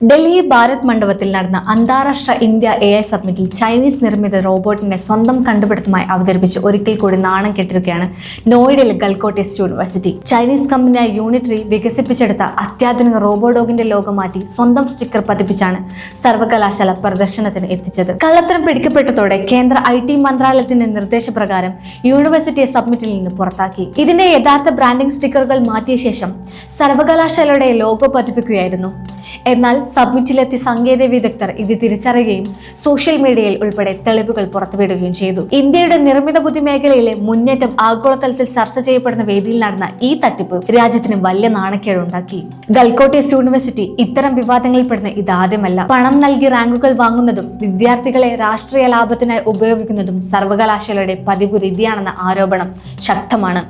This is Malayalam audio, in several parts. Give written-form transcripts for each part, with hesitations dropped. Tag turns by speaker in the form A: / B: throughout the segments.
A: ഡൽഹി ഭാരത് മണ്ഡപത്തിൽ നടന്ന അന്താരാഷ്ട്ര ഇന്ത്യ AI സബ്മിറ്റിൽ ചൈനീസ് നിർമ്മിത റോബോട്ടിനെ സ്വന്തം കണ്ടുപിടുത്തമായി അവതരിപ്പിച്ച് ഒരിക്കൽ കൂടി നാണം കെട്ടിരിക്കുകയാണ് നോയിഡയിലെ ഗൽകോട്ട് യൂണിവേഴ്സിറ്റി. ചൈനീസ് കമ്പനിയായ യൂണിട്രി വികസിപ്പിച്ചെടുത്ത അത്യാധുനിക റോബോഡോഗിന്റെ ലോഗോ മാറ്റി സ്വന്തം സ്റ്റിക്കർ പതിപ്പിച്ചാണ് സർവകലാശാല പ്രദർശനത്തിന് എത്തിച്ചത്. കള്ളത്തരം പിടിക്കപ്പെട്ടതോടെ കേന്ദ്ര IT മന്ത്രാലയത്തിന്റെ നിർദ്ദേശപ്രകാരം യൂണിവേഴ്സിറ്റിയെ സബ്മിറ്റിൽ നിന്ന് പുറത്താക്കി. ഇതിന്റെ യഥാർത്ഥ ബ്രാൻഡിംഗ് സ്റ്റിക്കറുകൾ മാറ്റിയ ശേഷം സർവകലാശാലയുടെ ലോഗോ പതിപ്പിക്കുകയായിരുന്നു. എന്നാൽ സബ്മിറ്റിലെത്തി സാങ്കേതിക വിദഗ്ധർ ഇത് തിരിച്ചറിയുകയും സോഷ്യൽ മീഡിയയിൽ ഉൾപ്പെടെ തെളിവുകൾ പുറത്തുവിടുകയും ചെയ്തു. ഇന്ത്യയുടെ നിർമ്മിത ബുദ്ധി മേഖലയിലെ മുന്നേറ്റം ആഗോളതലത്തിൽ ചർച്ച ചെയ്യപ്പെടുന്ന വേദിയിൽ നടന്ന ഈ തട്ടിപ്പ് രാജ്യത്തിന് വലിയ നാണക്കേടുണ്ടാക്കി. ഗൽകോട്ട് യൂണിവേഴ്സിറ്റി ഇത്തരം വിവാദങ്ങളിൽപ്പെടുന്ന ഇതാദ്യമല്ല. പണം നൽകി റാങ്കുകൾ വാങ്ങുന്നതും വിദ്യാർത്ഥികളെ രാഷ്ട്രീയ ലാഭത്തിനായി ഉപയോഗിക്കുന്നതും സർവകലാശാലയുടെ പതിവ് രീതിയാണെന്ന ആരോപണം ശക്തമാണ്.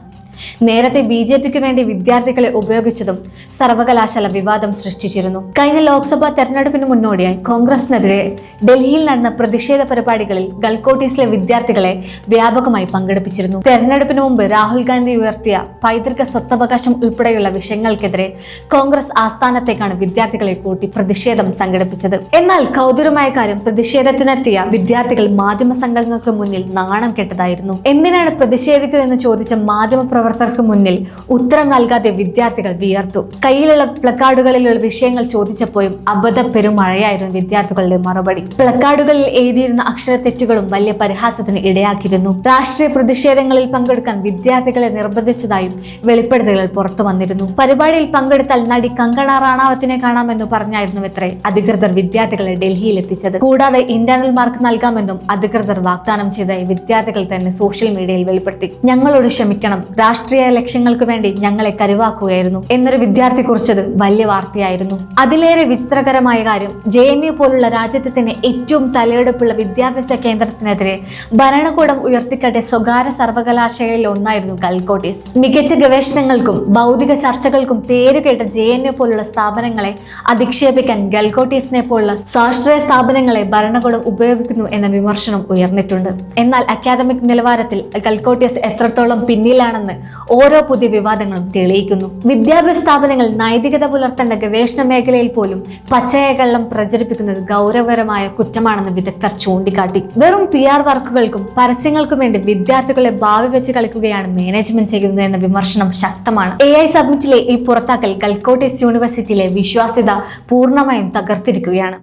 A: നേരത്തെ BJPക്ക് വേണ്ടി വിദ്യാർത്ഥികളെ ഉപയോഗിച്ചതും സർവകലാശാല വിവാദം സൃഷ്ടിച്ചിരുന്നു. കഴിഞ്ഞ ലോക്സഭാ തെരഞ്ഞെടുപ്പിന് മുന്നോടിയായി കോൺഗ്രസിനെതിരെ ഡൽഹിയിൽ നടന്ന പ്രതിഷേധ പരിപാടികളിൽ ഗൽകോട്ടിലെ വിദ്യാർത്ഥികളെ വ്യാപകമായി പങ്കെടുപ്പിച്ചിരുന്നു. തെരഞ്ഞെടുപ്പിന് മുമ്പ് രാഹുൽ ഗാന്ധി ഉയർത്തിയ പൈതൃക സ്വത്തവകാശം ഉൾപ്പെടെയുള്ള വിഷയങ്ങൾക്കെതിരെ കോൺഗ്രസ് ആസ്ഥാനത്തേക്കാണ് വിദ്യാർത്ഥികളെ കൂട്ടി പ്രതിഷേധം സംഘടിപ്പിച്ചത്. എന്നാൽ കൗതുകമായ കാര്യം, പ്രതിഷേധത്തിനെത്തിയ വിദ്യാർത്ഥികൾ മാധ്യമ സംഘങ്ങൾക്ക് മുന്നിൽ നാണം കെട്ടതായിരുന്നു. എന്തിനാണ് പ്രതിഷേധിക്കുന്നതെന്ന് ചോദിച്ച മാധ്യമ പ്രവർത്തകർക്ക് മുന്നിൽ ഉത്തരം നൽകാതെ വിദ്യാർത്ഥികൾ വിയർത്തു. കയ്യിലുള്ള പ്ലക്കാർഡുകളിലുള്ള വിഷയങ്ങൾ ചോദിച്ചപ്പോഴും അബദ്ധ പെരുമഴയായിരുന്നു വിദ്യാർത്ഥികളുടെ മറുപടി. പ്ലക്കാർഡുകളിൽ എഴുതിയിരുന്ന അക്ഷരത്തെറ്റുകളും വലിയ പരിഹാസത്തിന് ഇടയാക്കിയിരുന്നു. രാഷ്ട്രീയ പ്രതിഷേധങ്ങളിൽ പങ്കെടുക്കാൻ വിദ്യാർത്ഥികളെ നിർബന്ധിച്ചതായും വെളിപ്പെടുത്തലുകൾ പുറത്തു വന്നിരുന്നു. പരിപാടിയിൽ പങ്കെടുത്താൽ നടി കങ്കണ റാണാവത്തിനെ കാണാമെന്ന് പറഞ്ഞായിരുന്നുവത്രേ അധികൃതർ വിദ്യാർത്ഥികളെ ഡൽഹിയിൽ എത്തിച്ചത്. കൂടാതെ ഇന്റേണൽ മാർക്ക് നൽകാമെന്നും അധികൃതർ വാഗ്ദാനം ചെയ്തതായി വിദ്യാർത്ഥികൾ തന്നെ സോഷ്യൽ മീഡിയയിൽ വെളിപ്പെടുത്തി. ഞങ്ങളോട് ക്ഷമിക്കണം, രാഷ്ട്രീയ ലക്ഷ്യങ്ങൾക്ക് വേണ്ടി ഞങ്ങളെ കരുവാക്കുകയായിരുന്നു എന്നൊരു വിദ്യാർത്ഥി കുറിച്ചത് വലിയ വാർത്തയായിരുന്നു. അതിലേറെ വിചിത്രകരമായ കാര്യം, JNU പോലുള്ള രാജ്യത്തെ തന്നെ ഏറ്റവും തലയെടുപ്പുള്ള വിദ്യാഭ്യാസ കേന്ദ്രത്തിനെതിരെ ഭരണകൂടം ഉയർത്തിക്കാട്ടിയ സ്വകാര്യ സർവകലാശാലയിൽ ഒന്നായിരുന്നു ഗൽകോട്ട്. മികച്ച ഗവേഷണങ്ങൾക്കും ഭൗതിക ചർച്ചകൾക്കും പേരുകേട്ട JNU പോലുള്ള സ്ഥാപനങ്ങളെ അധിക്ഷേപിക്കാൻ ഗൽകോട്ടിനെ പോലുള്ള സ്വാശ്രയ സ്ഥാപനങ്ങളെ ഭരണകൂടം ഉപയോഗിക്കുന്നു എന്ന വിമർശനം ഉയർന്നിട്ടുണ്ട്. എന്നാൽ അക്കാദമിക് നിലവാരത്തിൽ ഗൽകോട്ട് എത്രത്തോളം പിന്നിലാണെന്ന് ഓരോ പുതിയ വിവാദങ്ങളും തെളിയിക്കുന്നു. വിദ്യാഭ്യാസ സ്ഥാപനങ്ങൾ നൈതികത പുലർത്തേണ്ട ഗവേഷണ മേഖലയിൽ പോലും പച്ചയായ കള്ളം പ്രചരിപ്പിക്കുന്നത് ഗൗരവകരമായ കുറ്റമാണെന്ന് വിദഗ്ധർ ചൂണ്ടിക്കാട്ടി. വെറും PR വർക്കുകൾക്കും പരസ്യങ്ങൾക്കും വേണ്ടി വിദ്യാർത്ഥികളെ ഭാവി വെച്ച് കളിക്കുകയാണ് മാനേജ്മെന്റ് ചെയ്യുന്നത് എന്ന വിമർശനം ശക്തമാണ്. AI സബ്മിറ്റിലെ ഈ പുറത്താക്കൽ ഗൽകോട്ട് യൂണിവേഴ്സിറ്റിയിലെ വിശ്വാസ്യത പൂർണ്ണമായും തകർത്തിരിക്കുകയാണ്.